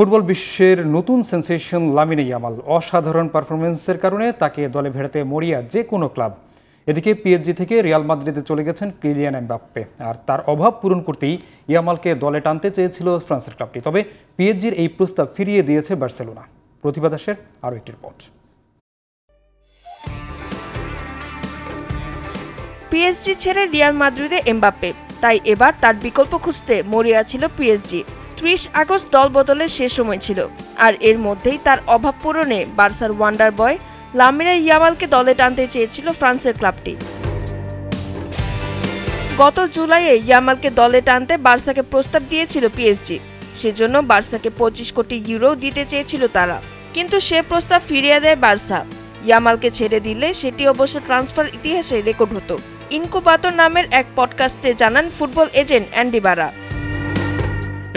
Football বিশ্বের নতুন sensation Lamine Yamal অসাধারণ পারফরমেন্সের কারণে তাকে দলে ভেড়াতে মরিয়া যে কোনো ক্লাব। এদিকে পিএসজি থেকে রিয়াল মাদ্রিদে চলে গেছেন কিলিয়ান এমবাপ্পে, আর তার অভাব পূরণ করতেই ইয়ামালকে দলে টানতে চেয়েছিল ফ্রান্সের ক্লাবটি। তবে পিএসজির এই প্রস্তাব ফিরিয়ে দিয়েছে বার্সেলোনা। প্রতিভা দাসের আরও একটি রিপোর্ট। পিএসজি ছেড়ে রিয়াল মাদ্রিদে এমবাপ্পে, তাই এবার তার বিকল্প খুঁজতে মরিয়া ছিল পিএসজি। 30 আগস্ট দল বদলের শেষ সময় ছিল, আর এর মধ্যেই তার অভাব পূরণে বার্সার ওয়ান্ডার বয় লামিনে ইয়ামালকে দলে টানতে চেয়েছিল ফ্রান্সের ক্লাবটি। গত জুলাইয়ে ইয়ামালকে দলে টানতে বার্সাকে প্রস্তাব দিয়েছিল পিএসজি। সেজন্য বার্সাকে 25 কোটি ইউরো দিতে চেয়েছিল তারা, কিন্তু সে প্রস্তাব ফিরিয়ে দেয় বার্সা। ইয়ামালকে ছেড়ে দিলে সেটি অবশ্য ট্রান্সফার ইতিহাসে রেকর্ড হতো। ইনকুবাতর নামের এক পডকাস্টে জানান ফুটবল এজেন্ট অ্যান্ডি বারা।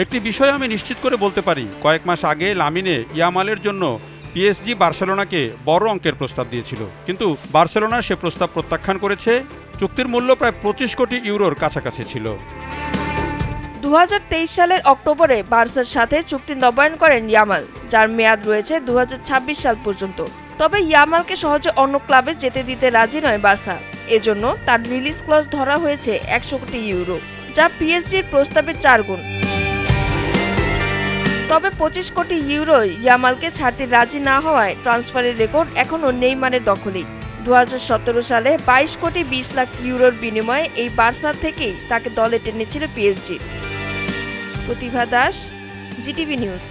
একটি বিষয় আমি নিশ্চিত করে বলতে পারি, কয়েক মাস আগে লামিনে ইয়ামালের জন্য পিএসজি বার্সেলোনাকে বড় অঙ্কের প্রস্তাব দিয়েছিল, কিন্তু বার্সেলোনা সে প্রস্তাব প্রত্যাখ্যান করেছে। চুক্তির মূল্য প্রায় 25 কোটি ইউরোর কাছাকাছি ছিল। 2023 সালের অক্টোবরে বার্সার সাথে চুক্তি নবায়ন করেন ইয়ামাল, যার মেয়াদ রয়েছে 2026 সাল পর্যন্ত। তবে ইয়ামালকে সহজে অন্য ক্লাবে যেতে দিতে রাজি নয় বার্সা। এজন্য তার রিলিজ ক্লজ ধরা হয়েছে 100 কোটি ইউরো, যা পিএসজির প্রস্তাবের 4 গুণ। তবে 25 কোটি ইউরো ইয়ামালকে ছাড়তে রাজি না হওয়ায় ট্রান্সফারের রেকর্ড এখনও নেইমারের দখলেই। 2017 সালে 22 কোটি 20 লাখ ইউরোর বিনিময়ে এই বার্সা থেকেই তাকে দলে টেনেছিল পিএসজি। প্রতিভা দাস, জিটিভি নিউজ।